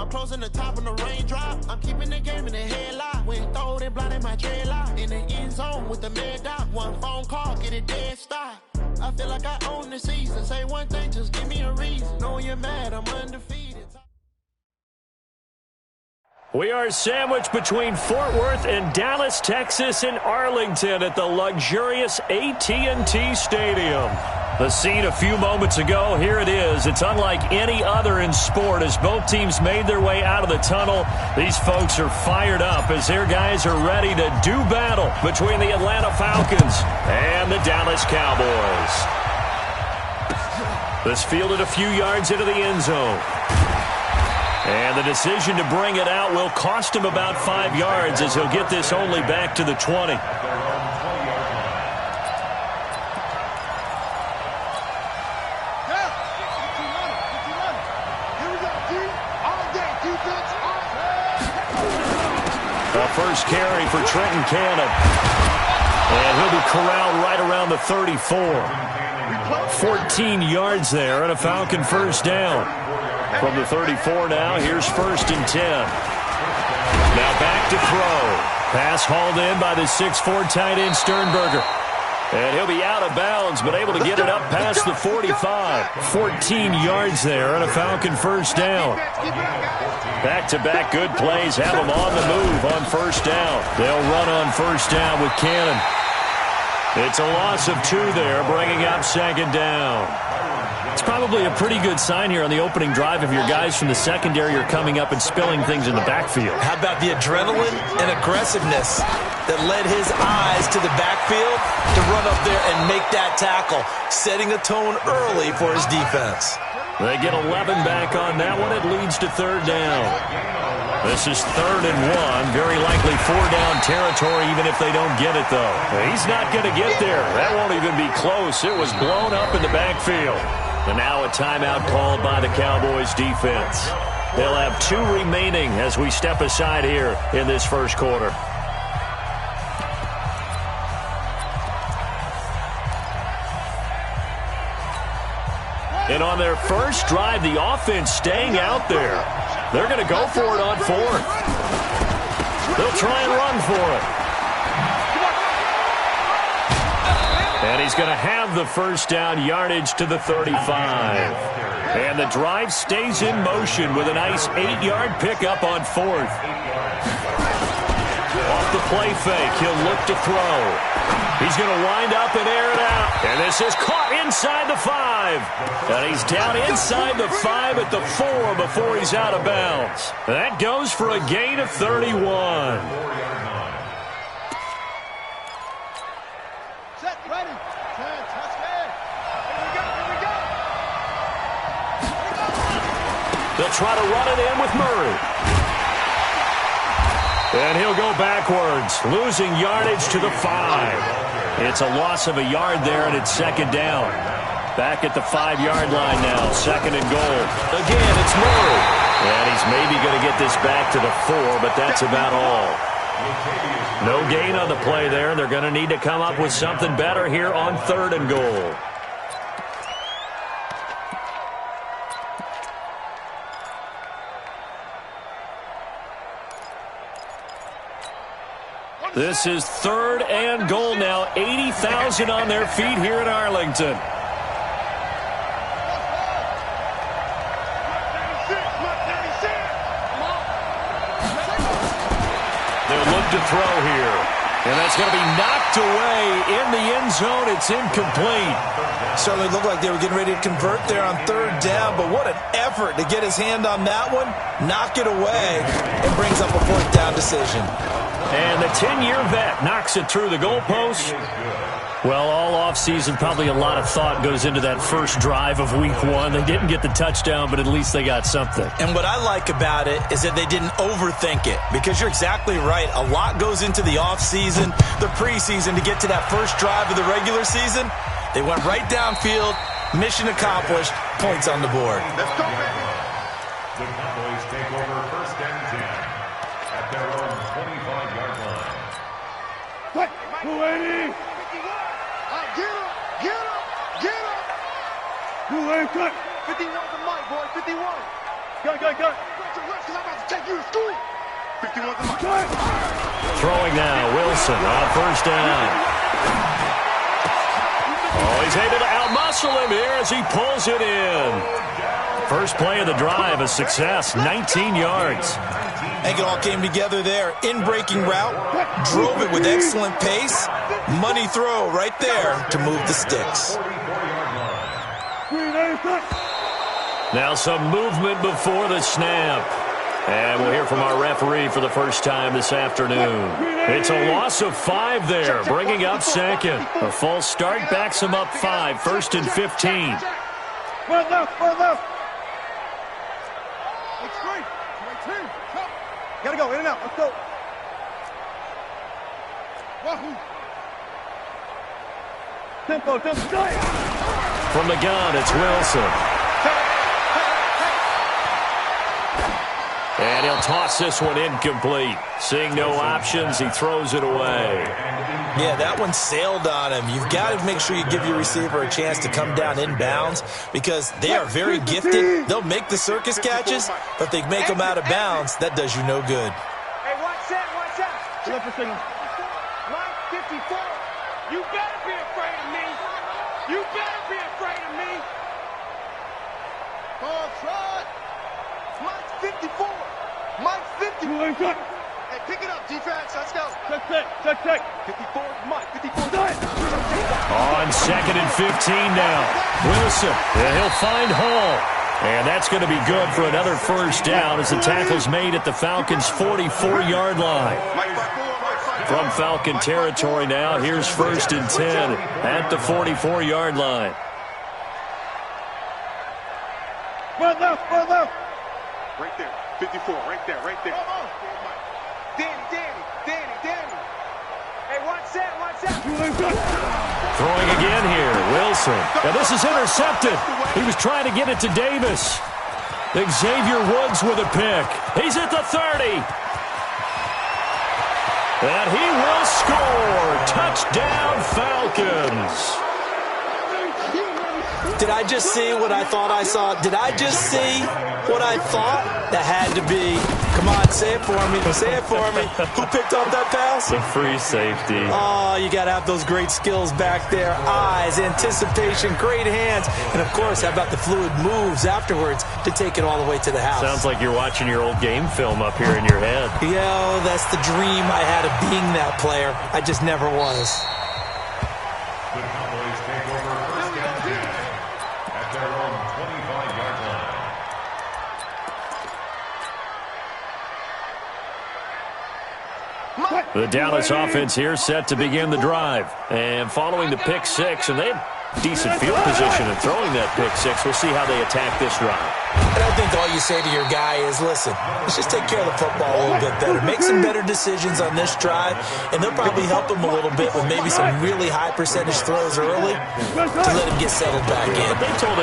Up close in the top of the raindrop. I'm keeping the game in the headlock. When throwed and blinded my dreadlock. In the end zone with the mad dot. One phone call, get it dead stop. I feel like I own the season. Say one thing, just give me a reason. Knowing you're mad, I'm undefeated. We are sandwiched between Fort Worth and Dallas, Texas, and Arlington at the luxurious AT&T Stadium. The scene a few moments ago, here it is. It's unlike any other in sport as both teams made their way out of the tunnel. These folks are fired up as their guys are ready to do battle between the Atlanta Falcons and the Dallas Cowboys. This fielded a few yards into the end zone. And the decision to bring it out will cost him about 5 yards as he'll get this only back to the 20. The first carry for Trenton Cannon. And he'll be corralled right around the 34. 14 yards there and a Falcon first down. From the 34 now, here's 1st and 10. Now back to throw. Pass hauled in by the 6'4" tight end Sternberger. And he'll be out of bounds, but able to get it up past the 45. 14 yards there and a Falcon first down. Back-to-back good plays have them on the move on first down. They'll run on first down with Cannon. It's a loss of 2 there, bringing up 2nd down. It's probably a pretty good sign here on the opening drive if your guys from the secondary are coming up and spilling things in the backfield. How about the adrenaline and aggressiveness that led his eyes to the backfield to run up there and make that tackle, setting a tone early for his defense. They get 11 back on that one. It leads to 3rd down. This is 3rd and 1. Very likely 4-down territory even if they don't get it, though. He's not going to get there. That won't even be close. It was blown up in the backfield. And now a timeout called by the Cowboys defense. They'll have 2 remaining as we step aside here in this first quarter. And on their first drive, the offense staying out there. They're going to go for it on 4th. They'll try and run for it. And he's going to have the first down, yardage to the 35. And the drive stays in motion with a nice 8-yard pickup on 4th. Off the play fake, he'll look to throw. He's going to wind up and air it out. And this is caught inside the 5. And he's down inside the 5 at the 4 before he's out of bounds. That goes for a gain of 31. They'll try to run it in with Murray. And he'll go backwards, losing yardage to the 5. It's a loss of a yard there, and it's 2nd down. Back at the 5-yard line now, 2nd and goal. Again, it's Murray. And he's maybe going to get this back to the 4, but that's about all. No gain on the play there. They're going to need to come up with something better here on 3rd and goal. This is 3rd and goal now. 80,000 on their feet here in Arlington. They'll look to throw here. And that's going to be knocked away in the end zone. It's incomplete. Certainly looked like they were getting ready to convert there on 3rd down, but what an effort to get his hand on that one, knock it away, and brings up a 4th down decision. And the 10-year vet knocks it through the goalpost. Well, all offseason, probably a lot of thought goes into that first drive of week 1. They didn't get the touchdown, but at least they got something. And what I like about it is that they didn't overthink it, because you're exactly right. A lot goes into the offseason, the preseason, to get to that first drive of the regular season. They went right downfield, mission accomplished, points on the board. Let's go, baby. The Cowboys take over 1st and 10 at their own 25-yard line. What? 280. Get him! Get him! Get him! You ain't cut. 51 to Mike, boy. 51. Go. Throwing now, Wilson on first down. Oh, he's able to outmuscle him here as he pulls it in. First play of the drive, a success, 19 yards. I think it all came together there. In-breaking route, drove it with excellent pace. Money throw right there to move the sticks. Now some movement before the snap. And we'll hear from our referee for the first time this afternoon. It's a loss of 5 there, bringing up second. A false start backs him up 5, 1st and 15. Run left. Gotta go, in and out, let's go. Tempo. From the gun, it's Wilson. And he'll toss this one incomplete. Seeing no options, he throws it away. Yeah, that one sailed on him. You've got to make sure you give your receiver a chance to come down inbounds because they are very gifted. They'll make the circus catches, but if they make them out of bounds, that does you no good. Hey, watch that. Line 54. You better be afraid of me. Ball shot. Mike's 54. Hey, pick it up, defense. Let's go. Check. 54, Mike. 54. On 2nd and 15 now. Wilson, and he'll find Hall. And that's going to be good for another first down as the tackle's made at the Falcons' 44-yard line. From Falcon territory now, here's 1st and 10 at the 44-yard line. Run left. Right there. 54, right there. Danny. Hey, watch that. Throwing again here, Wilson. Now this is intercepted. He was trying to get it to Davis. Xavier Woods with a pick. He's at the 30. And he will score. Touchdown, Falcons. Did I just see what I thought I saw? Did I just see what I thought? That had to be. Come on, say it for me. Who picked up that pass? The free safety. Oh, you got to have those great skills back there. Eyes, anticipation, great hands. And, of course, how about the fluid moves afterwards to take it all the way to the house? Sounds like you're watching your old game film up here in your head. Yo, that's the dream I had of being that player. I just never was. The Cowboys take over 1st and 10 at their own 25-yard line. The Dallas offense here set to begin the drive. And following the pick 6, and they have decent field position in throwing that pick 6. We'll see how they attack this drive. And I think all you say to your guy is, listen, let's just take care of the football a little bit better. Make some better decisions on this drive, and they'll probably help him a little bit with maybe some really high percentage throws early to let him get settled back in. But they told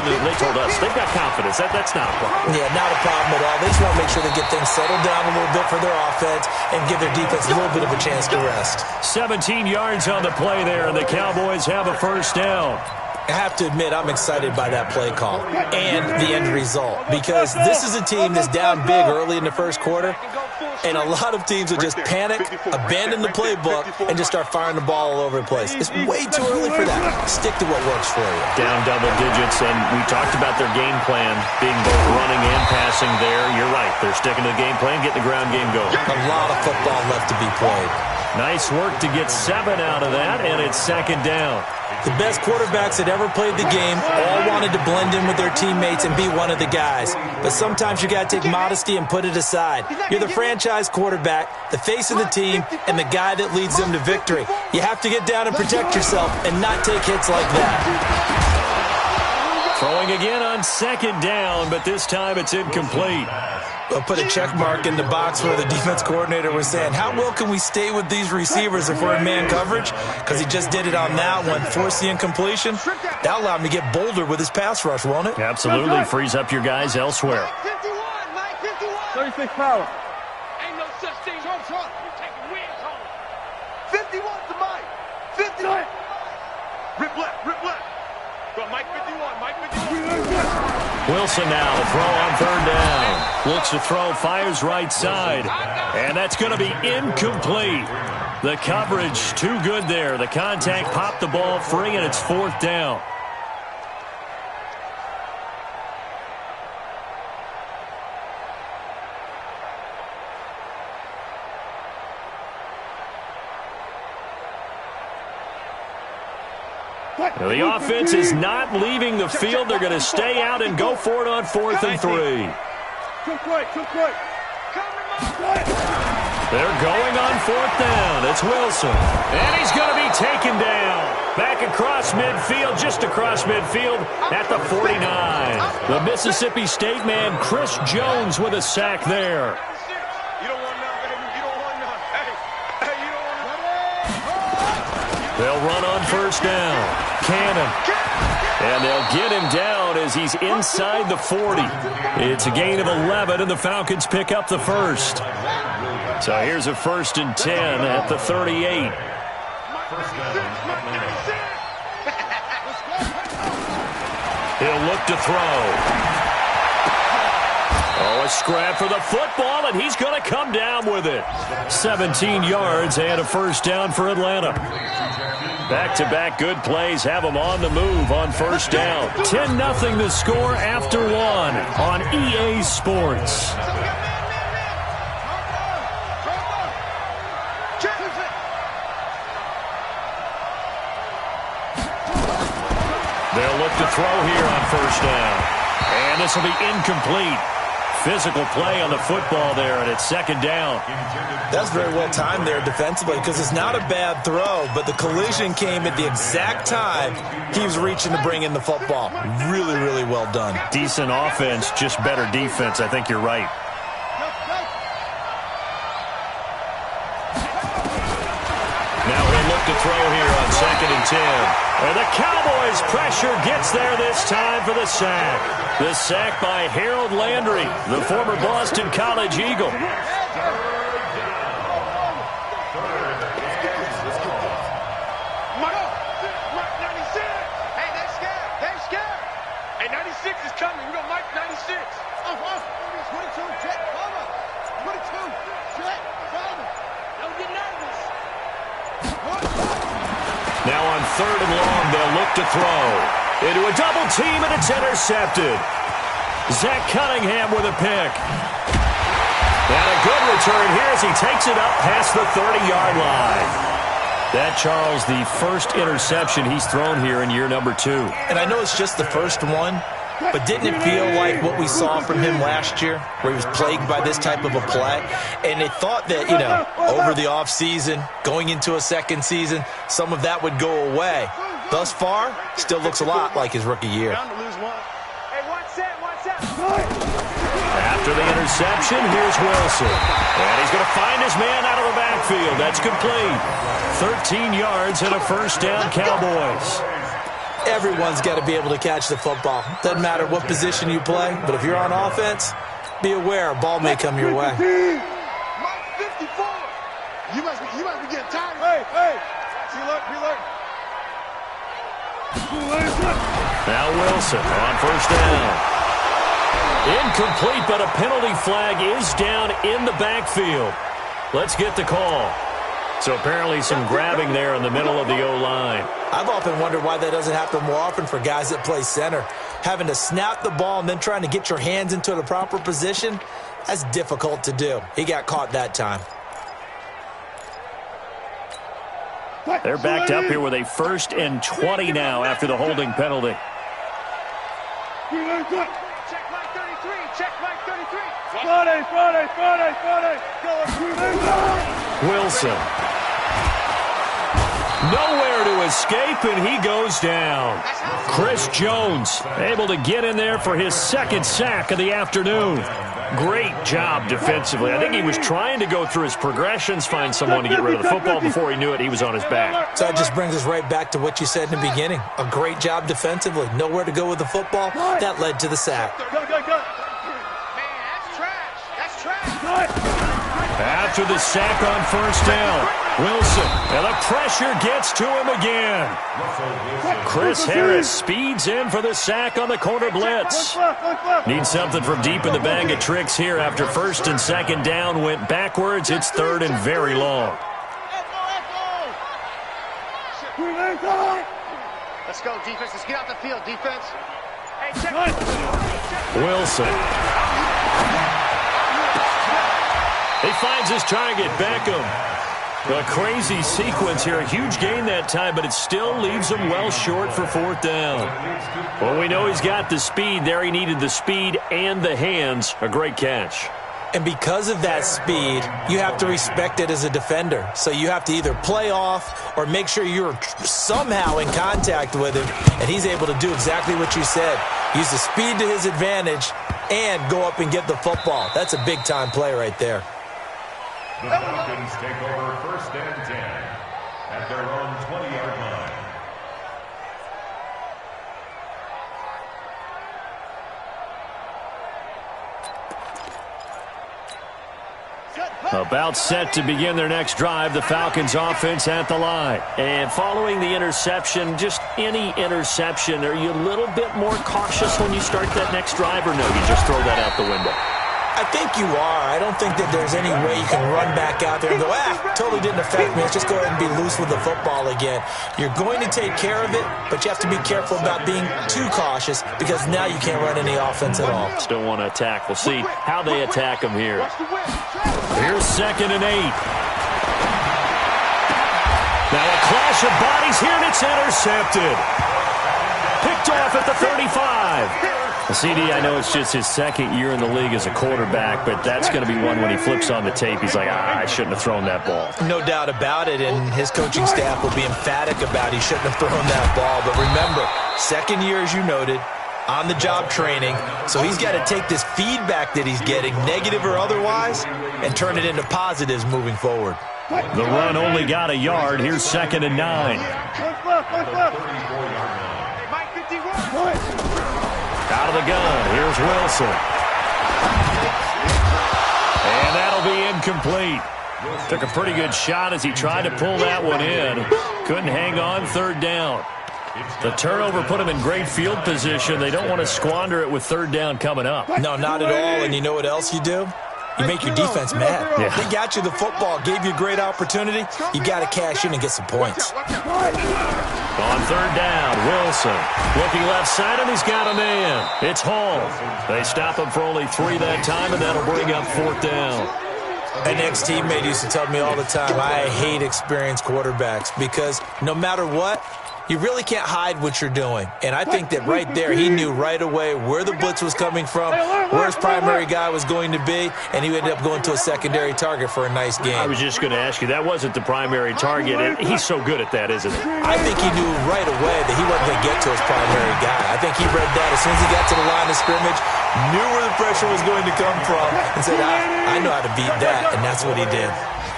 us they've got confidence. That's not a problem. Yeah, not a problem at all. They just want to make sure they get things settled down a little bit for their offense and give their defense a little bit of a chance to rest. 17 yards on the play there, and the Cowboys have a first down. I have to admit, I'm excited by that play call and the end result because this is a team that's down big early in the first quarter, and a lot of teams will just panic, abandon the playbook, and just start firing the ball all over the place. It's way too early for that. Stick to what works for you. Down double digits, and we talked about their game plan being both running and passing there. You're right. They're sticking to the game plan, getting the ground game going. A lot of football left to be played. Nice work to get 7 out of that, and it's 2nd down. The best quarterbacks that ever played the game all wanted to blend in with their teammates and be one of the guys. But sometimes you got to take modesty and put it aside. You're the franchise quarterback, the face of the team, and the guy that leads them to victory. You have to get down and protect yourself and not take hits like that. Throwing again on 2nd down, but this time it's incomplete. We'll put a check mark in the box where the defense coordinator was saying, how well can we stay with these receivers if we're in man coverage? Because he just did it on that one, forced the incompletion. That'll allow him to get bolder with his pass rush, won't it? Absolutely. Frees up your guys elsewhere. Mike 51. 36 power. Ain't no such thing. You're taking wins home. 51 to Mike. 51. Rip left. Go, Mike 51, Mike 51. Wilson now to throw on third down. Looks to throw, fires right side. And that's going to be incomplete. The coverage too good there. The contact popped the ball free, and it's fourth down. Now, the offense is not leaving the field. They're going to stay out and go for it on 4th and 3. Too quick, too quick. They're going on 4th down. It's Wilson. And he's going to be taken down. Back across midfield, just across midfield at the 49. The Mississippi State man, Chris Jones, with a sack there. You don't want none, baby. You don't want none. Hey, you don't want none. They'll run on first down. Cannon. And they'll get him down as he's inside the 40. It's a gain of 11, and the Falcons pick up the first. So here's a 1st and 10 at the 38. He'll look to throw. Oh, a scrap for the football, and he's going to come down with it. 17 yards and a first down for Atlanta. Back-to-back good plays have them on the move on first down. 10-0 the score after one on EA Sports. They'll look to throw here on first down. And this will be incomplete. Physical play on the football there, and it's second down. That's very well timed there defensively because it's not a bad throw, but the collision came at the exact time he was reaching to bring in the football. Really, really well done. Decent offense, just better defense. I think you're right. Now he'll look to throw here on 2nd and 10. And the Cowboys' pressure gets there this time for the sack. The sack by Harold Landry, the former Boston College Eagle. Hey, they're scared. They're scared. Hey, 96 is coming. We got Mike 96. 22, check, cover. 22, check, cover. Don't get nervous. Now on 3rd and long, they'll look to throw. Into a double team, and it's intercepted. Zach Cunningham with a pick. And a good return here as he takes it up past the 30-yard line. That, Charles, the first interception he's thrown here in year number 2. And I know it's just the first one, but didn't it feel like what we saw from him last year, where he was plagued by this type of a play? And they thought that, you know, over the offseason, going into a second season, some of that would go away. Thus far, still looks a lot like his rookie year. After the interception, here's Wilson. And he's going to find his man out of the backfield. That's complete. 13 yards and a first down, Cowboys. Everyone's got to be able to catch the football. Doesn't matter what position you play, but if you're on offense, be aware a ball may come your way. Mike 54. You must be getting tired. Hey. Reload. Now Wilson on first down. Incomplete, but a penalty flag is down in the backfield. Let's get the call. So apparently some grabbing there in the middle of the O-line. I've often wondered why that doesn't happen more often for guys that play center. Having to snap the ball and then trying to get your hands into the proper position, that's difficult to do. He got caught that time. They're backed up here with a 1st and 20 now after the holding penalty. Check Mike 33. Check Mike 33. Friday. Wilson. Nowhere to escape, and he goes down. Chris Jones able to get in there for his second sack of the afternoon. Great job defensively. I think he was trying to go through his progressions, find someone to get rid of the football. Before he knew it, he was on his back. So that just brings us right back to what you said in the beginning. A great job defensively. Nowhere to go with the football. That led to the sack. Go. Man, that's trash. That's trash. After the sack on first down, Wilson, and the pressure gets to him again. Chris Harris speeds in for the sack on the corner blitz. Needs something from deep in the bag of tricks here after first and second down went backwards. It's third and very long. Let's go, defense. Let's get out the field, defense. Wilson. He finds his target, Beckham. A crazy sequence here. A huge gain that time, but it still leaves him well short for fourth down. Well, we know he's got the speed. There he needed the speed and the hands. A great catch. And because of that speed, you have to respect it as a defender. So you have to either play off or make sure you're somehow in contact with him, and he's able to do exactly what you said. Use the speed to his advantage and go up and get the football. That's a big-time play right there. The Falcons take over first and 10 at their own 20-yard line. About set to begin their next drive, the Falcons offense at the line. And following the interception, just any interception, are you a little bit more cautious when you start that next drive, or no, you just throw that out the window? I think you are. I don't think that there's any way you can run back out there and go, totally didn't affect me. Let's just go ahead and be loose with the football again. You're going to take care of it, but you have to be careful about being too cautious because now you can't run any offense at all. Still want to attack. We'll see how they attack him here. Here's 2nd and 8. Now a clash of bodies here, and it's intercepted. Picked off at the 35. CD, I know it's just his second year in the league as a quarterback, but that's going to be one when he flips on the tape. He's like, I shouldn't have thrown that ball. No doubt about it, and his coaching staff will be emphatic about he shouldn't have thrown that ball. But remember, second year, as you noted, on-the-job training, so he's got to take this feedback that he's getting, negative or otherwise, and turn it into positives moving forward. The run only got a yard. Here's 2nd and 9. Out of the gun, here's Wilson. And that'll be incomplete. Took a pretty good shot as he tried to pull that one in. Couldn't hang on, third down. The turnover put him in great field position. They don't want to squander it with third down coming up. No, not at all. And you know what else you do? You make your defense mad. Yeah. They got you the football, gave you a great opportunity. You got to cash in and get some points. On third down, Wilson looking left side, and he's got a man. It's Hall. They stop him for only 3 that time, and that'll bring up fourth down. An ex-teammate used to tell me all the time, I hate experienced quarterbacks because no matter what, you really can't hide what you're doing. And I think that right there, he knew right away where the blitz was coming from, where his primary guy was going to be, and he ended up going to a secondary target for a nice game. I was just going to ask you, that wasn't the primary target, and he's so good at that, isn't he? I think he knew right away that he wasn't going to get to his primary guy. I think he read that as soon as he got to the line of scrimmage, knew where the pressure was going to come from, and said, I know how to beat that, and that's what he did.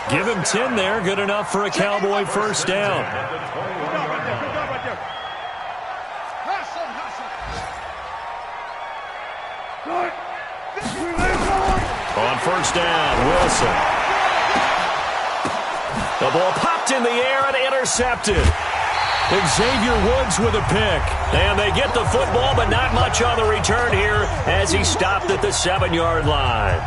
Give him 10 there, good enough for a Cowboy first down. On first down, Wilson. The ball popped in the air and intercepted. Xavier Woods with a pick. And they get the football, but not much on the return here as he stopped at the 7-yard line.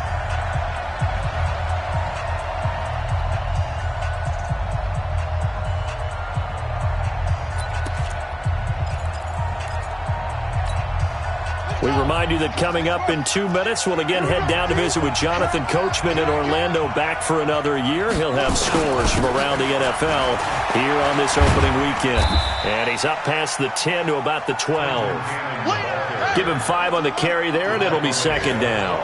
We remind you that coming up in 2 minutes, we'll again head down to visit with Jonathan Coachman in Orlando, back for another year. He'll have scores from around the NFL here on this opening weekend. And he's up past the 10 to about the 12. Give him 5 on the carry there, and it'll be second down.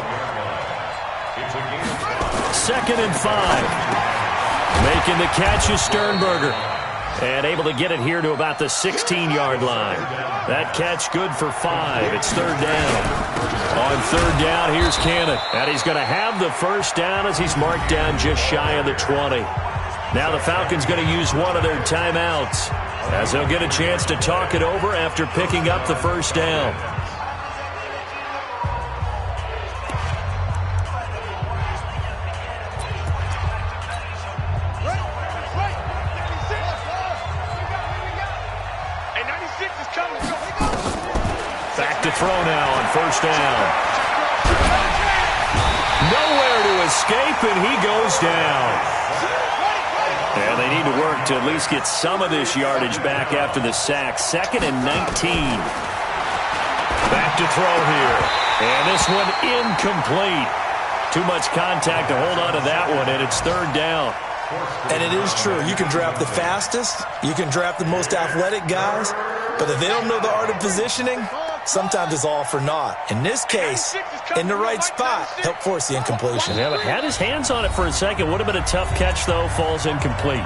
2nd and 5. Making the catch is Sternberger. And able to get it here to about the 16-yard line. That catch good for 5. It's third down. On third down, here's Cannon. And he's going to have the first down as he's marked down just shy of the 20. Now the Falcons going to use one of their timeouts as they'll get a chance to talk it over after picking up the first down. throw now on first down. Nowhere to escape, and he goes down. And they need to work to at least get some of this yardage back after the sack. 2nd and 19. Back to throw here. And this one incomplete. Too much contact to hold on to that one, and it's 3rd down. And it is true. You can draft the fastest. You can draft the most athletic guys. But if they don't know the art of positioning, sometimes it's all for naught. In this case, in the right spot, help force the incompletion. Yeah, but had his hands on it for a second. Would have been a tough catch, though. Falls incomplete.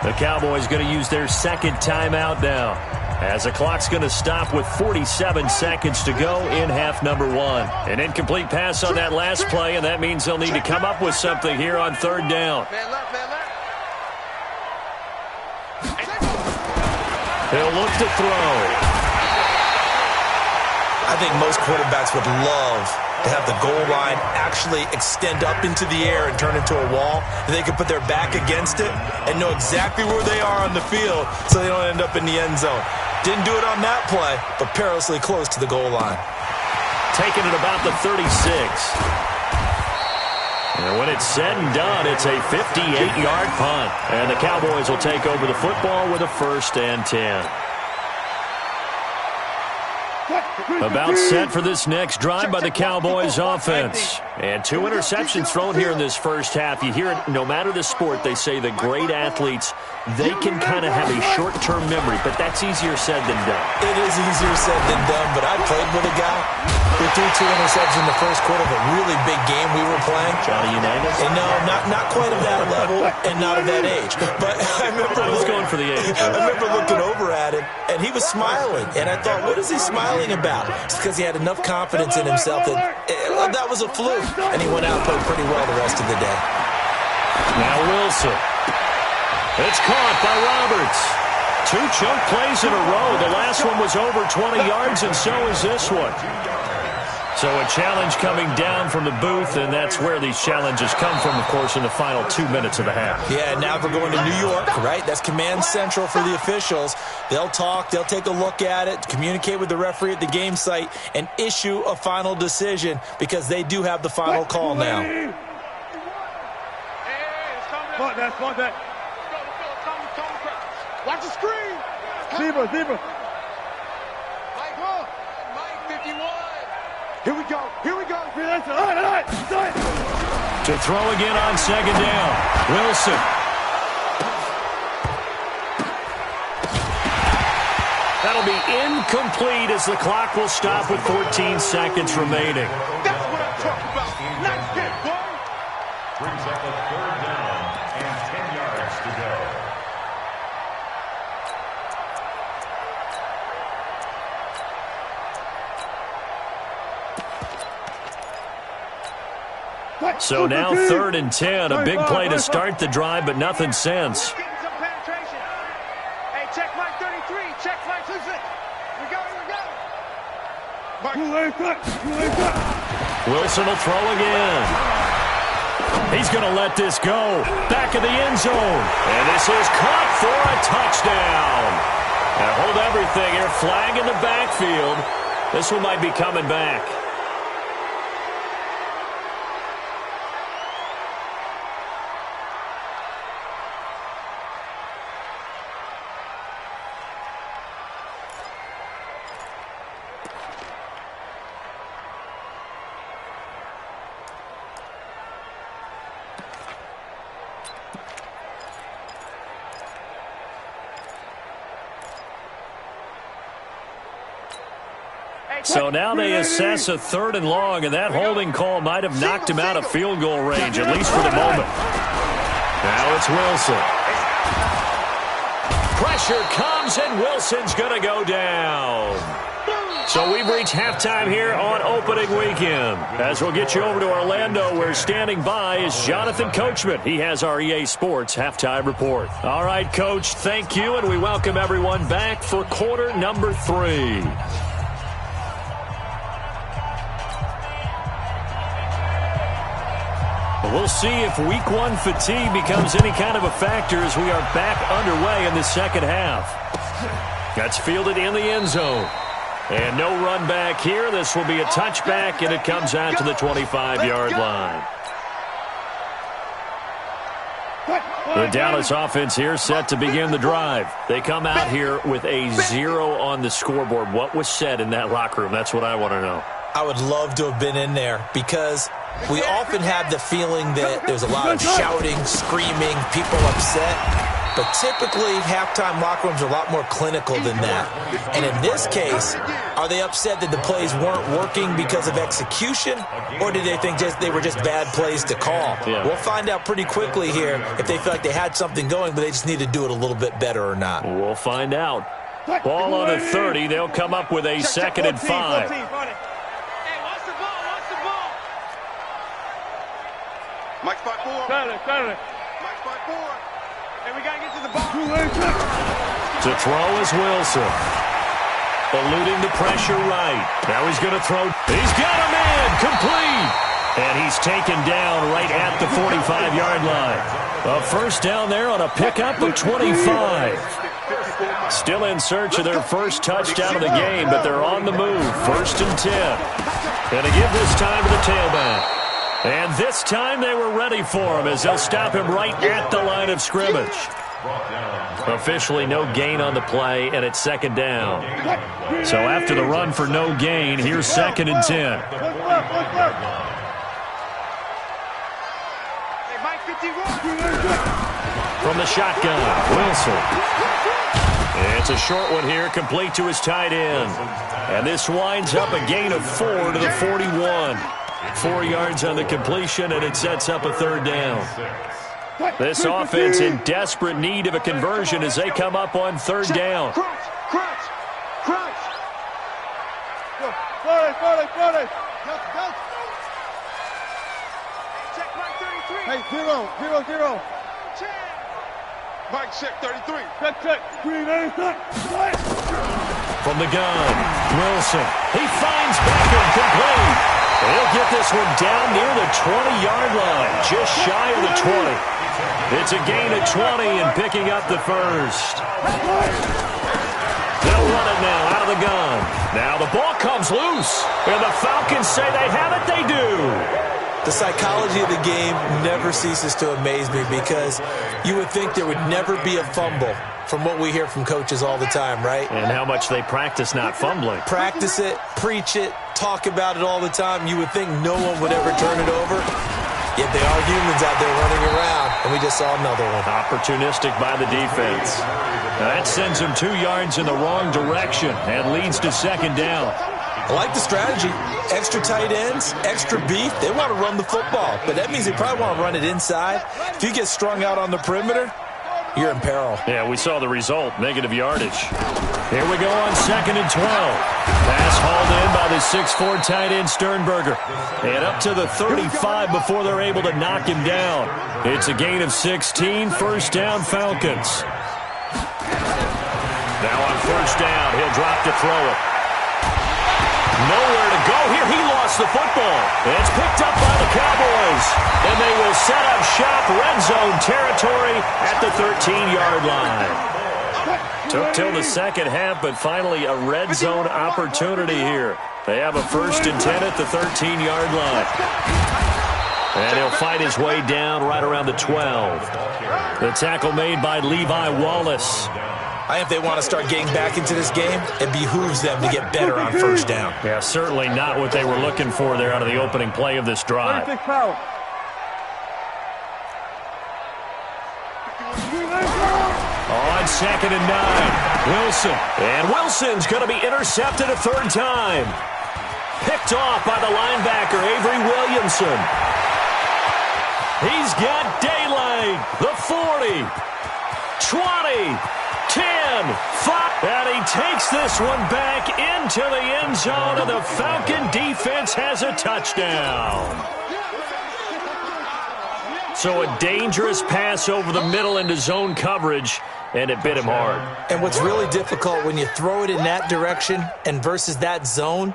The Cowboys going to use their 2nd timeout now, as the clock's going to stop with 47 seconds to go in half number 1. An incomplete pass on that last play, and that means they'll need to come up with something here on 3rd down. He'll look to throw. I think most quarterbacks would love to have the goal line actually extend up into the air and turn into a wall. And they can put their back against it and know exactly where they are on the field so they don't end up in the end zone. Didn't do it on that play, but perilously close to the goal line. Taking it about the 36. And when it's said and done, it's a 58-yard punt. And the Cowboys will take over the football with a 1st and 10. About set for this next drive by the Cowboys offense. And 2 interceptions thrown here in this first half. You hear it, no matter the sport, they say the great athletes, they can kind of have a short-term memory, but that's easier said than done. It is easier said than done, but I played with a guy who threw 2 interceptions in the first quarter of a really big game we were playing. Johnny Unitas? And no, not quite of that level and not of that age. But I was going for the age. I remember looking over at him, and he was smiling. And I thought, what is he smiling about? It's because he had enough confidence in himself that was a fluke. And he went out and played pretty well the rest of the day. Now Wilson. It's caught by Roberts. 2 chunk plays in a row. The last one was over 20 yards, and so is this one. So a challenge coming down from the booth, and that's where these challenges come from, of course, in the final 2 minutes of the half. Yeah, now we're going to New York, right? That's command central for the officials. They'll talk, they'll take a look at it, communicate with the referee at the game site, and issue a final decision because they do have the final call now. Watch the screen. Zebra. Mike 51. Here we go. To throw again on 2nd down. Wilson. That'll be incomplete as the clock will stop with 14 seconds remaining. That's what I'm talking about. Nice hit, boy. Brings up a 3rd down and 10 yards to go. So now 3rd and 10. A big play to start the drive, but nothing since. Getting some penetration. Hey, check Mike 33. Check Mike 26. We go. Wilson will throw again. He's going to let this go. Back of the end zone. And this is caught for a touchdown. Now hold everything here. Flag in the backfield. This one might be coming back. So now they assess a 3rd and long, and that holding call might have knocked him out of field goal range, at least for the moment. Now it's Wilson. Pressure comes, and Wilson's going to go down. So we've reached halftime here on opening weekend. As we'll get you over to Orlando, where standing by is Jonathan Coachman. He has our EA Sports halftime report. All right, Coach, thank you, and we welcome everyone back for quarter number 3. We'll see if week 1 fatigue becomes any kind of a factor as we are back underway in the second half. That's fielded in the end zone. And no run back here. This will be a touchback, and it comes out to the 25-yard line. The Dallas offense here set to begin the drive. They come out here with a 0 on the scoreboard. What was said in that locker room? That's what I want to know. I would love to have been in there because we often have the feeling that there's a lot of shouting, screaming, people upset. But typically, halftime locker rooms are a lot more clinical than that. And in this case, are they upset that the plays weren't working because of execution? Or do they think they were just bad plays to call? Yeah. We'll find out pretty quickly here if they feel like they had something going, but they just need to do it a little bit better or not. We'll find out. Ball on the 30. They'll come up with a second and 5. Hey, watch the ball, watch the ball. Mike spot 4. Got it. Mike spot 4. Hey, we got to get to the ball. To throw is Wilson. Eluding the pressure right. Now he's going to throw. He's got a man. Complete. And he's taken down right at the 45-yard line. A first down there on a pickup of 25. Still in search of their first touchdown of the game, but they're on the move. 1st and 10. Going to give this time to the tailback. And this time they were ready for him as they'll stop him right at the line of scrimmage. Officially no gain on the play, and it's 2nd down. So after the run for no gain, here's 2nd and 10. From the shotgun, Wilson. It's a short one here, complete to his tight end. And this winds up a gain of 4 to the 41. 4 yards on the completion, and it sets up a 3rd down. This offense in desperate need of a conversion as they come up on 3rd down. Crunch. Go. Check Mike 33. Hey, 0. Check. Mike check 33. Check. From the gun, Wilson. He finds Beckham, complete. He'll get this one down near the 20-yard line, just shy of the 20. It's a gain of 20 and picking up the first. They'll run it now out of the gun. Now the ball comes loose, and the Falcons say they have it. They do. The psychology of the game never ceases to amaze me because you would think there would never be a fumble from what we hear from coaches all the time, right? And how much they practice not fumbling. Practice it, preach it, talk about it all the time. You would think no one would ever turn it over. Yet they are humans out there running around, and we just saw another one. Opportunistic by the defense. That sends them 2 yards in the wrong direction and leads to 2nd down. I like the strategy. Extra tight ends, extra beef. They want to run the football, but that means they probably want to run it inside. If you get strung out on the perimeter, you're in peril. Yeah, we saw the result, negative yardage. Here we go on 2nd and 12. Pass hauled in by the 6'4" tight end Sternberger. And up to the 35 before they're able to knock him down. It's a gain of 16, 1st down Falcons. Now on 1st down, he'll drop to throw it. Nowhere to go here. He lost the football. It's picked up by the Cowboys. And they will set up shop, red zone territory at the 13-yard line. Took till the 2nd half, but finally a red zone opportunity here. They have a 1st and 10 at the 13-yard line. And he'll fight his way down right around the 12. The tackle made by Levi Wallace. I think if they want to start getting back into this game, it behooves them to get better on 1st down. Yeah, certainly not what they were looking for there out of the opening play of this drive. On 2nd and 9, Wilson. And Wilson's going to be intercepted a 3rd time. Picked off by the linebacker, Avery Williamson. He's got daylight. The 40, 20, 10, 5. And he takes this one back into the end zone, and the Falcon defense has a touchdown. So a dangerous pass over the middle into zone coverage, and it bit him hard. And what's really difficult when you throw it in that direction and versus that zone,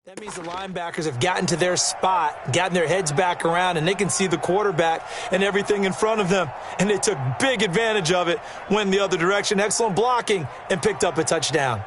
That means the linebackers have gotten to their spot, gotten their heads back around, and they can see the quarterback and everything in front of them. And they took big advantage of it, went the other direction, excellent blocking, and picked up a touchdown.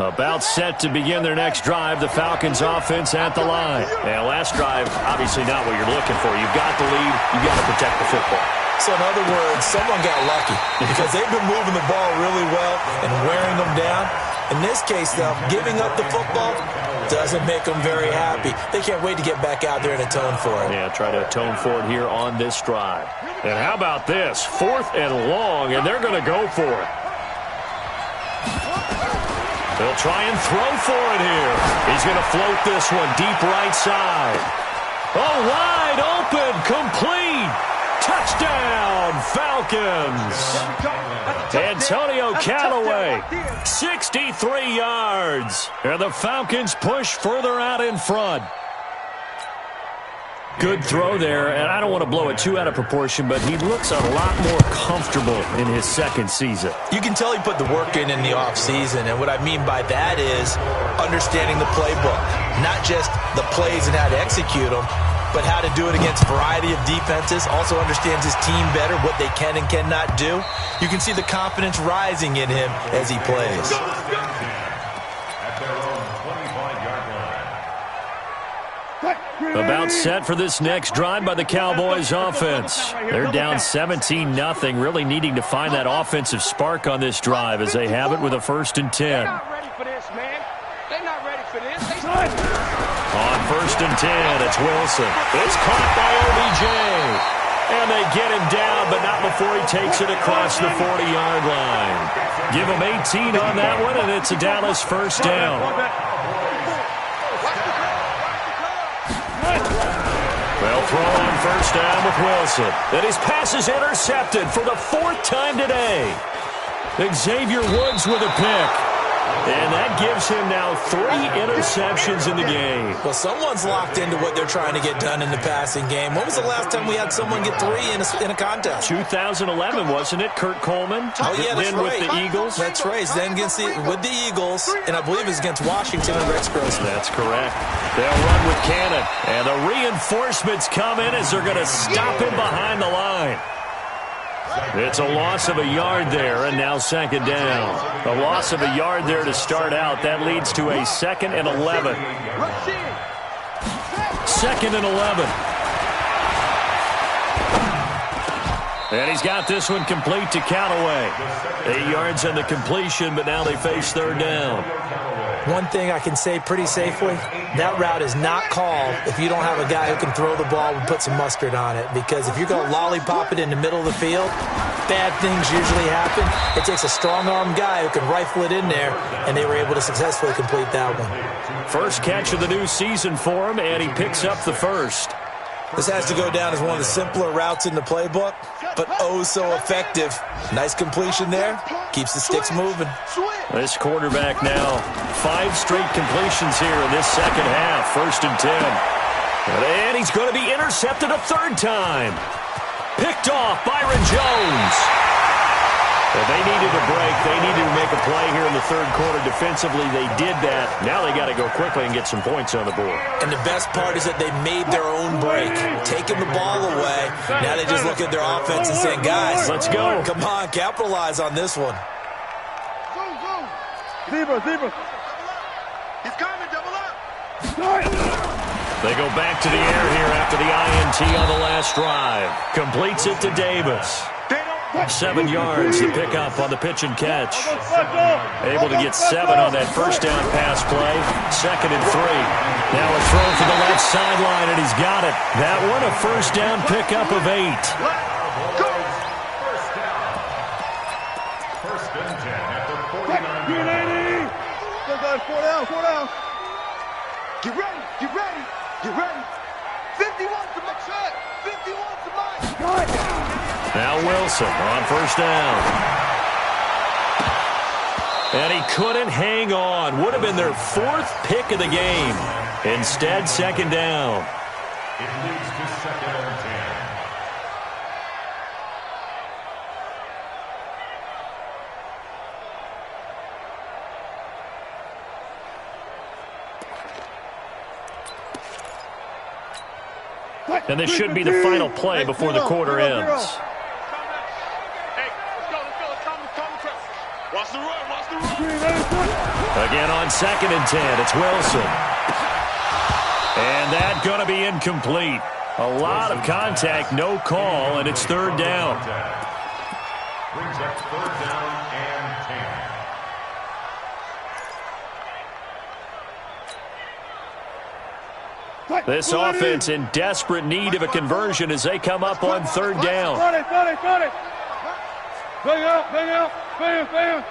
About set to begin their next drive, the Falcons offense at the line. And last drive, obviously not what you're looking for. You've got the lead. You've got to protect the football. So in other words, someone got lucky because they've been moving the ball really well and wearing them down. In this case, though, giving up the football doesn't make them very happy. They can't wait to get back out there and atone for it. Yeah, try to atone for it here on this drive. And how about this? 4th and long, and they're going to go for it. They'll try and throw for it here. He's going to float this one deep right side. Oh, wide open, complete. Touchdown, Falcons. Antonio Callaway, 63 yards. And the Falcons push further out in front. Good throw there, and I don't want to blow it too out of proportion, but he looks a lot more comfortable in his second season. You can tell he put the work in the offseason, and what I mean by that is understanding the playbook, not just the plays and how to execute them, but how to do it against a variety of defenses, also understands his team better, what they can and cannot do. You can see the confidence rising in him as he plays. About set for this next drive by the Cowboys offense. They're down 17-0, really needing to find that offensive spark on this drive as they have it with a 1st and 10. They're not ready for this, man. They're not ready for this. On 1st and 10, it's Wilson. It's caught by OBJ. And they get him down, but not before he takes it across the 40-yard line. Give him 18 on that one, and it's a Dallas 1st down. They'll throw on 1st down with Wilson. And his pass is intercepted for the 4th time today. Xavier Woods with a pick. And that gives him now 3 interceptions in the game. Well, someone's locked into what they're trying to get done in the passing game. When was the last time we had someone get 3 in a contest? 2011, wasn't it? Kurt Coleman. Oh, yeah, that's then right. with the Eagles. That's right. Then with the Eagles, and I believe it's against Washington and Rex Grossman. That's correct. They'll run with Cannon. And the reinforcements come in as they're going to stop him behind the line. It's a loss of a yard there, and now 2nd down. A loss of a yard there to start out. That leads to a 2nd and 11. 2nd and 11. And he's got this one complete to Callaway. 8 yards on the completion, but now they face 3rd down. One thing I can say pretty safely, that route is not called if you don't have a guy who can throw the ball and put some mustard on it. Because if you're going to lollipop it in the middle of the field, bad things usually happen. It takes a strong-arm guy who can rifle it in there, and they were able to successfully complete that one. First catch of the new season for him, and he picks up the 1st. This has to go down as one of the simpler routes in the playbook, but oh so effective. Nice completion there. Keeps the sticks moving. This quarterback now, 5 straight completions here in this second half. 1st and 10. And he's going to be intercepted a 3rd time. Picked off Byron Jones. Well, they needed a break. They needed to make a play here in the 3rd quarter. Defensively, they did that. Now they got to go quickly and get some points on the board. And the best part is that they made their own break, taking the ball away. Now they just look at their offense and saying, guys, let's go. Come on, capitalize on this one. Zebra. He's coming, double up. They go back to the air here after the INT on the last drive. Completes it to Davis. 7 yards to pick up on the pitch and catch. Able to get 7 on that 1st down pass play. 2nd and 3. Now a throw to the left sideline, and he's got it. That one a 1st down pickup of 8. First and 10 at the 49. 4 down. Get ready. 51 to my shot. 51 to mine. Now Wilson on 1st down. And he couldn't hang on. Would have been their 4th pick of the game. Instead, 2nd down. It leads to 2nd and 10. And this should be the final play before the quarter ends. Hey, let's go. Watch the run. Again on 2nd and 10, it's Wilson. And that going to be incomplete. A lot of contact, no call, and it's 3rd down. Brings up 3rd down and 10. This offense in desperate need of a conversion as they come up on 3rd down. Got it. Bang out. Bam.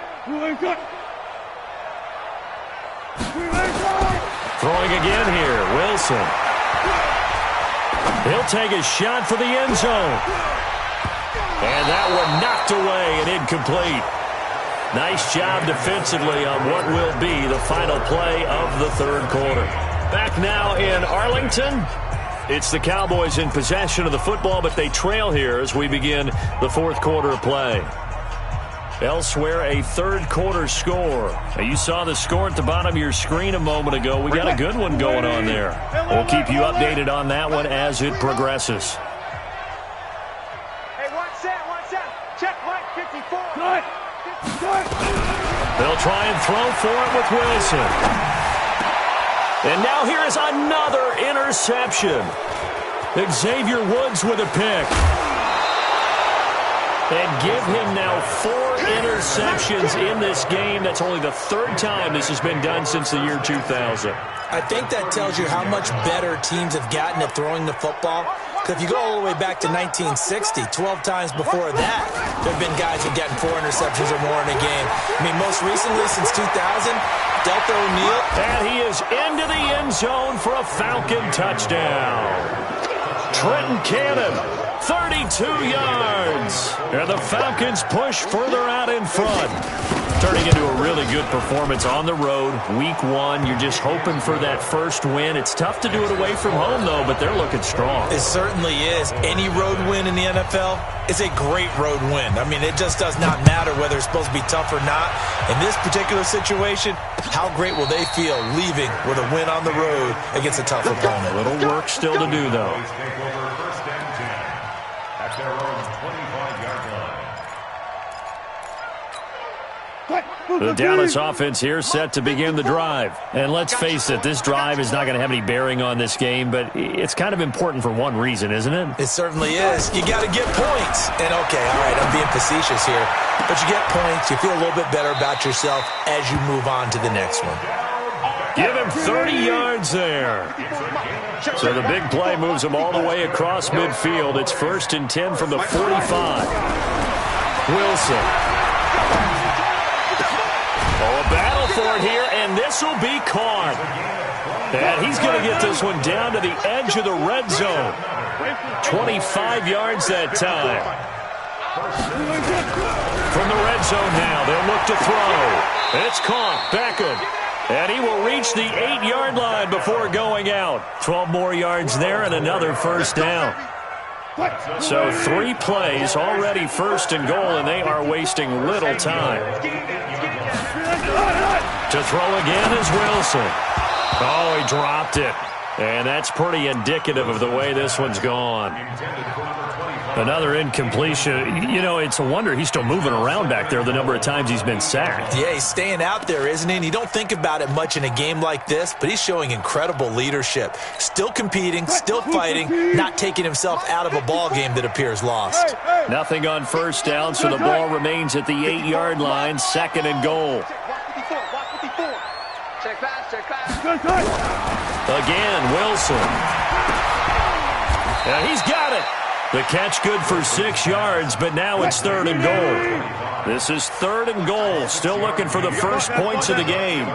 Throwing again here, Wilson. He'll take a shot for the end zone. And that one knocked away and incomplete. Nice job defensively on what will be the final play of the 3rd quarter. Back now in Arlington. It's the Cowboys in possession of the football, but they trail here as we begin the 4th quarter of play. Elsewhere, a 3rd quarter score. Now, you saw the score at the bottom of your screen a moment ago. We got a good one going on there. We'll keep you updated on that one as it progresses. Hey, one set. Check Mike 54. They'll try and throw for it with Wilson. And now here is another interception. Xavier Woods with a pick. And give him now 4 interceptions in this game. That's only the 3rd time this has been done since the year 2000. I think that tells you how much better teams have gotten at throwing the football. Because if you go all the way back to 1960, 12 times before that, there have been guys who've gotten 4 interceptions or more in a game. I mean, most recently, since 2000, Delta O'Neal. And he is into the end zone for a Falcon touchdown. Trenton Cannon, 32 yards. And the Falcons push further out in front. Turning into a really good performance on the road. Week 1, you're just hoping for that first win. It's tough to do it away from home, though, but they're looking strong. It certainly is. Any road win in the NFL is a great road win. I mean, it just does not matter whether it's supposed to be tough or not. In this particular situation, how great will they feel leaving with a win on the road against a tough opponent? A little work still to do, though. Take over 1st and 10 at their own 25-yard line. The Dallas offense here set to begin the drive. And let's face it, this drive is not going to have any bearing on this game, but it's kind of important for one reason, isn't it? It certainly is. You got to get points. And, okay, all right, I'm being facetious here. But you get points. You feel a little bit better about yourself as you move on to the next one. Give him 30 yards there. So the big play moves him all the way across midfield. It's 1st and 10 from the 45. Wilson. Oh, a battle for it here, and this will be caught. And he's going to get this one down to the edge of the red zone. 25 yards that time. From the red zone now, they'll look to throw. It's caught. Beckham. And he will reach the 8-yard line before going out. 12 more yards there and another first down. So 3 plays, already first and goal, and they are wasting little time. To throw again is Wilson. Oh, he dropped it. And that's pretty indicative of the way this one's gone. Another incompletion. You know, it's a wonder he's still moving around back there the number of times he's been sacked. Yeah, he's staying out there, isn't he? And you don't think about it much in a game like this, but he's showing incredible leadership. Still competing, still fighting, not taking himself out of a ball game that appears lost. Nothing on first down, so the ball remains at the 8-yard line, second and goal. Check pass. Again, Wilson. And he's got it. The catch good for 6 yards, but now it's third and goal. This is third and goal. Still looking for the first points of the game.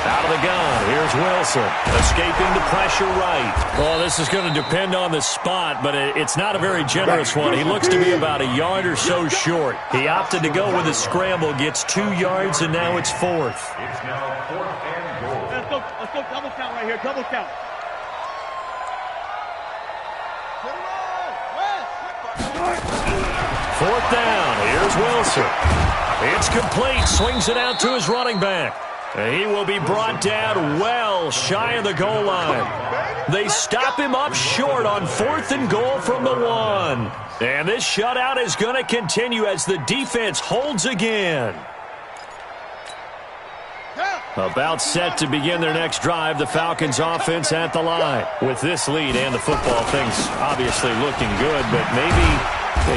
Out of the gun. Here's Wilson. Escaping the pressure right. Well, this is going to depend on the spot, but it's not a very generous one. He looks to be about a yard or so short. He opted to go with a scramble, gets 2 yards, and now it's fourth. It's now fourth and goal. Let's go double count right here. Double count. Fourth down. Here's Wilson. It's complete. Swings it out to his running back. He will be brought down well shy of the goal line. They stop him up short on fourth and goal from the 1. And this shutout is going to continue as the defense holds again. About set to begin their next drive, the Falcons offense at the line. With this lead and the football, things obviously looking good, but maybe,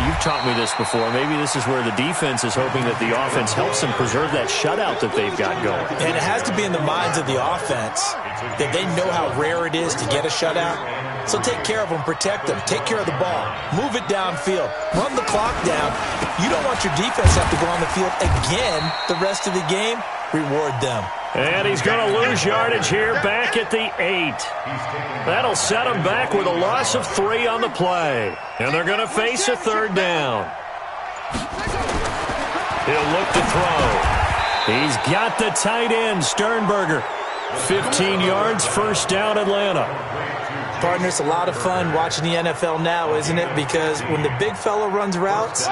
you've taught me this before, maybe this is where the defense is hoping that the offense helps them preserve that shutout that they've got going. And it has to be in the minds of the offense that they know how rare it is to get a shutout. So take care of them, protect them, take care of the ball, move it downfield, run the clock down. You don't want your defense to have to go on the field again the rest of the game. Reward them. And he's going to lose yardage here back at the 8. That'll set him back with a loss of 3 on the play. And they're going to face a third down. He'll look to throw. He's got the tight end, Sternberger. 15 yards, first down, Atlanta. Partner, it's a lot of fun watching the NFL now, isn't it? Because when the big fella runs routes,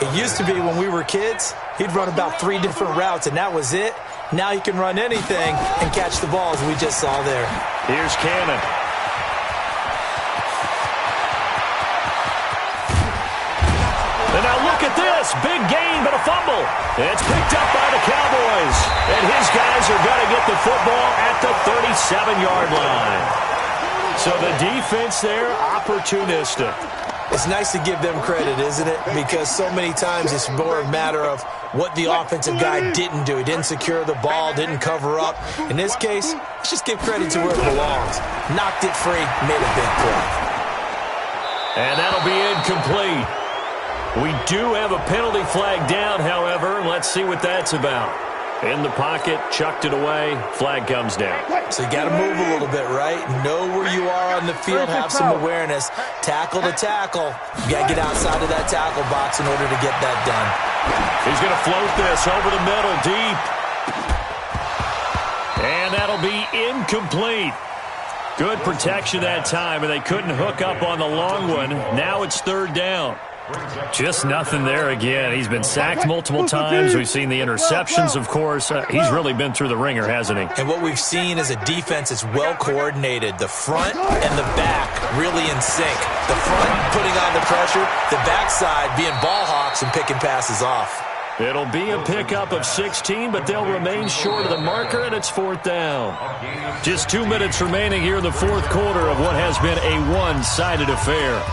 it used to be when we were kids, he'd run about 3 different routes, and that was it. Now he can run anything and catch the ball, as we just saw there. Here's Cannon. And now look at this. Big gain, but a fumble. It's picked up by the Cowboys. And his guys are going to get the football at the 37-yard line. So the defense there, opportunistic. It's nice to give them credit, isn't it? Because so many times it's more a matter of what the offensive guy didn't do. He didn't secure the ball, didn't cover up. In this case, let's just give credit to where it belongs. Knocked it free, made a big play. And that'll be incomplete. We do have a penalty flag down, however. Let's see what that's about. In the pocket, chucked it away, flag comes down. So you got to move a little bit, right? Know where you are on the field, have some awareness. Tackle to tackle. You got to get outside of that tackle box in order to get that done. He's going to float this over the middle, deep. And that'll be incomplete. Good protection that time, and they couldn't hook up on the long one. Now it's third down. Just nothing there again. He's been sacked multiple times. We've seen the interceptions, of course. He's really been through the ringer, hasn't he? And what we've seen is a defense that's well coordinated. The front and the back really in sync. The front putting on the pressure, the backside being ball hawks and picking passes off. It'll be a pickup of 16, but they'll remain short of the marker, and it's fourth down. Just 2 minutes remaining here in the fourth quarter of what has been a one-sided affair.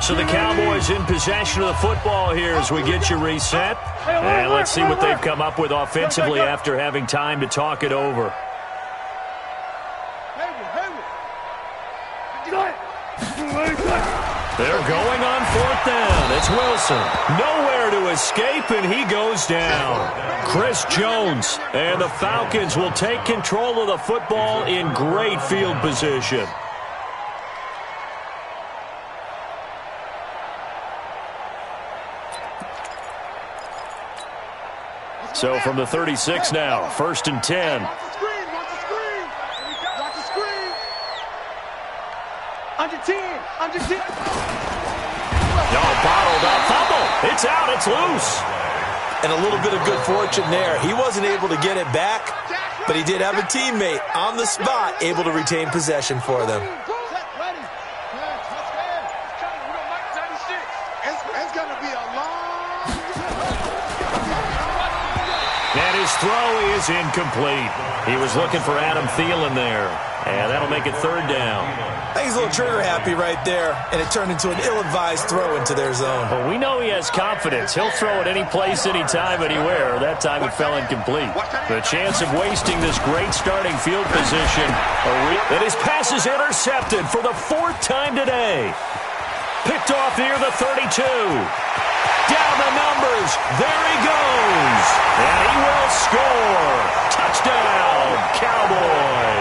So the Cowboys in possession of the football here as we get you reset. And let's see what they've come up with offensively after having time to talk it over. They're going on fourth down. It's Wilson. Nowhere to escape, and he goes down. Chris Jones. And the Falcons will take control of the football in great field position. So from the 36 now, 1st and 10. Watch the screen. Watch the screen. Under 10. Under 10. Oh, bottled up. Fumble. It's out. It's loose. And a little bit of good fortune there. He wasn't able to get it back, but he did have a teammate on the spot able to retain possession for them. It's going to be a long... And his throw is incomplete. He was looking for Adam Thielen there. And that'll make it 3rd down. I think he's a little trigger happy right there, and it turned into an ill-advised throw into their zone. Well, we know he has confidence. He'll throw it any place, anytime, anywhere. That time it fell incomplete. The chance of wasting this great starting field position. And his pass is intercepted for the 4th time today. Picked off near the 32. Down the numbers. There he goes. And he will score. Touchdown, Cowboys.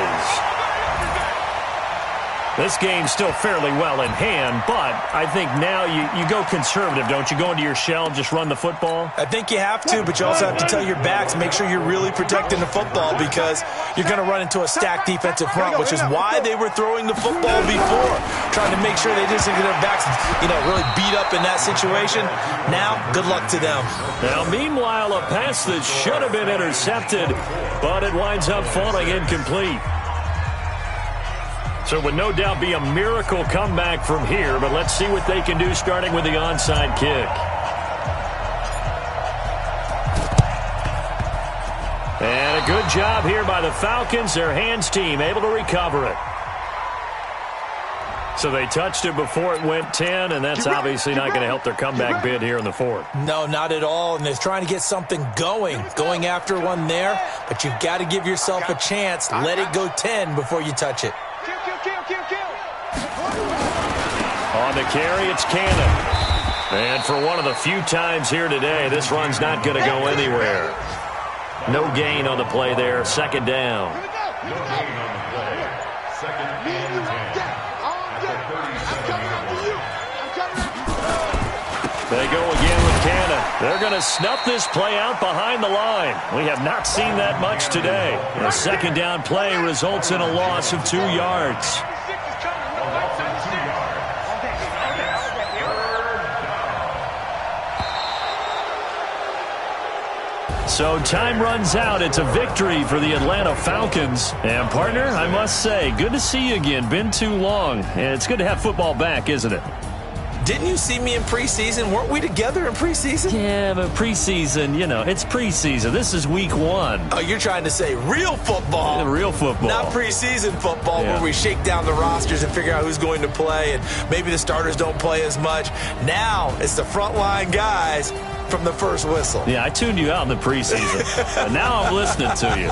This game's still fairly well in hand, but I think now you go conservative, don't you? Go into your shell and just run the football? I think you have to, but you also have to tell your backs, make sure you're really protecting the football because you're going to run into a stacked defensive front, which is why they were throwing the football before, trying to make sure they didn't get their backs, really beat up in that situation. Now, good luck to them. Now, meanwhile, a pass that should have been intercepted, but it winds up falling incomplete. So it would no doubt be a miracle comeback from here, but let's see what they can do starting with the onside kick. And a good job here by the Falcons, their hands team, able to recover it. So they touched it before it went 10, and that's obviously not going to help their comeback bid here in the 4th. No, not at all, and they're trying to get something going after one there, but you've got to give yourself a chance. Let it go 10 before you touch it. On the carry, it's Cannon. And for one of the few times here today, this run's not going to go anywhere. No gain on the play there. 2nd down. No gain on the play. 2nd and 10. They go again with Cannon. They're going to snuff this play out behind the line. We have not seen that much today. A 2nd down play results in a loss of 2 yards. So time runs out. It's a victory for the Atlanta Falcons. And, partner, I must say, good to see you again. Been too long. And it's good to have football back, isn't it? Didn't you see me in preseason? Weren't we together in preseason? Yeah, but preseason, it's preseason. This is week 1. Oh, you're trying to say real football. Yeah, real football. Not preseason football where we shake down the rosters and figure out who's going to play, and maybe the starters don't play as much. Now it's the frontline guys from the first whistle. Yeah, I tuned you out in the preseason. But now I'm listening to you.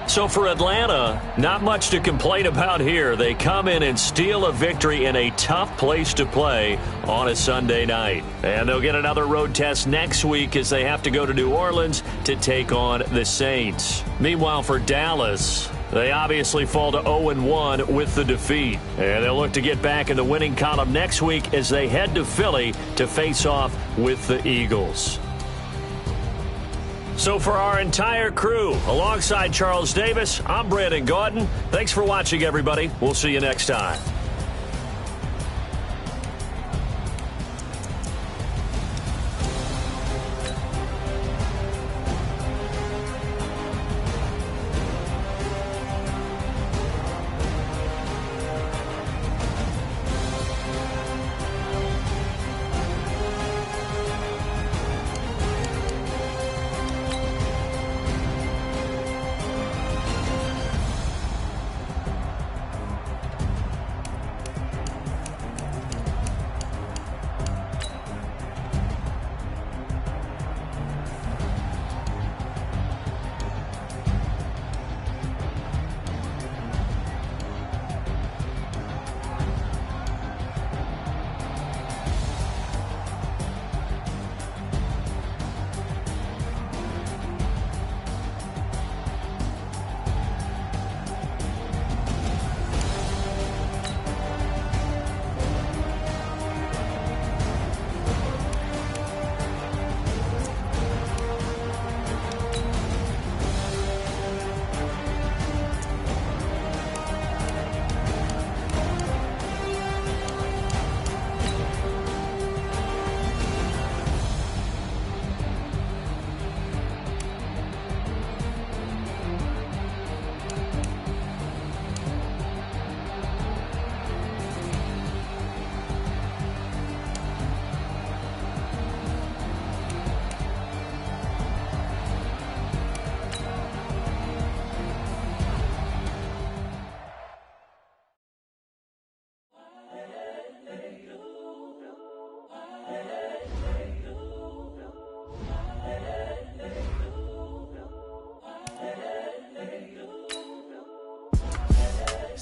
So for Atlanta, not much to complain about here. They come in and steal a victory in a tough place to play on a Sunday night. And they'll get another road test next week as they have to go to New Orleans to take on the Saints. Meanwhile, for Dallas, they obviously fall to 0-1 with the defeat. And they'll look to get back in the winning column next week as they head to Philly to face off with the Eagles. So for our entire crew, alongside Charles Davis, I'm Brandon Gaudin. Thanks for watching, everybody. We'll see you next time.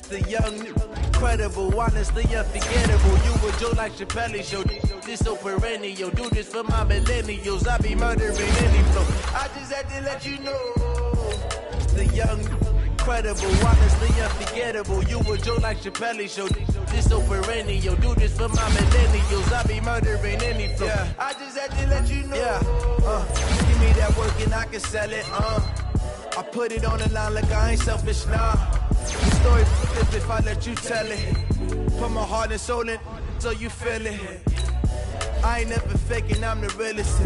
The young, incredible, honestly unforgettable. You were Joe like Chappelle show. This so perennial. Do this for my millennials. I be murdering any flow. I just had to let you know. The young, incredible, honestly unforgettable. You were Joe like Chappelle show. This so perennial. Do this for my millennials. I be murdering any flow. Yeah. I just had to let you know. Yeah. Give me that work and I can sell it. I put it on the line like I ain't selfish, nah. The story if I let you tell it. Put my heart and soul in so you feel it. I ain't never faking, I'm the realest.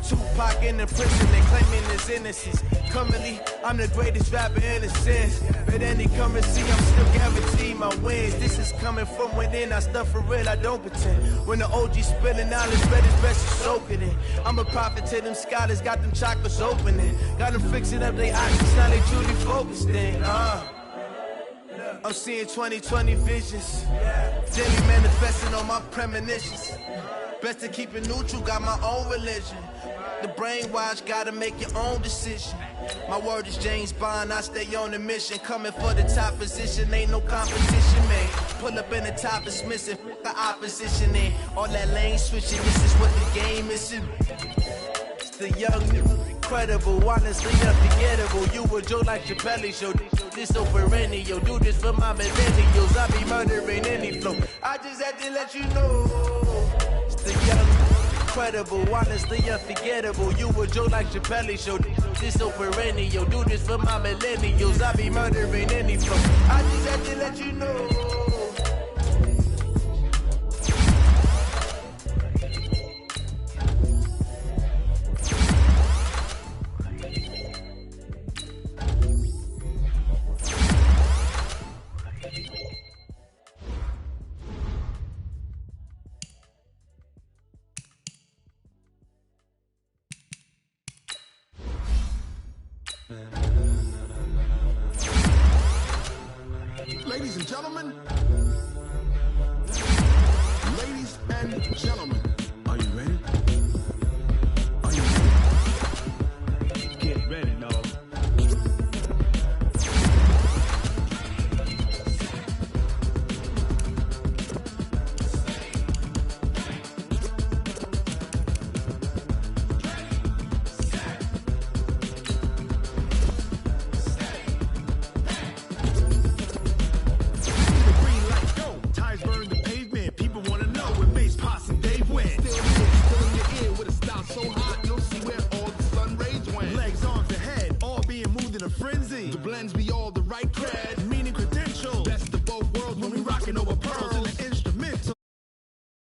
Tupac in the prison and claiming his innocence. Currently, I'm the greatest rapper in a sense. But any currency, I'm still guaranteed my wins. This is coming from within, I stuff for real, I don't pretend. When the OG spilling knowledge, bet it's best to soak it in. I'm a prophet to them scholars, got them chakras opening. Got them fixing up their options, now they truly focused in. I'm seeing 2020 visions. Daily manifesting on my premonitions. Best to keep it neutral, got my own religion. The brainwash, gotta make your own decision. My word is James Bond, I stay on a mission. Coming for the top position, ain't no competition, man. Pull up in the top is missing, the opposition in. All that lane switching, this is what the game is. It's the young, incredible, honestly unforgettable. You were Joe like Chappelle show. This so perennial. Do this for my millennials. I be murdering any flow. I just had to let you know. It's the young, incredible, honestly unforgettable. You were Joe like Chappelle show. This so perennial. Do this for my millennials. I be murdering any flow. I just had to let you know. Ladies and gentlemen, are you ready? Are you ready? Get ready, dog. The blends be all the right cred.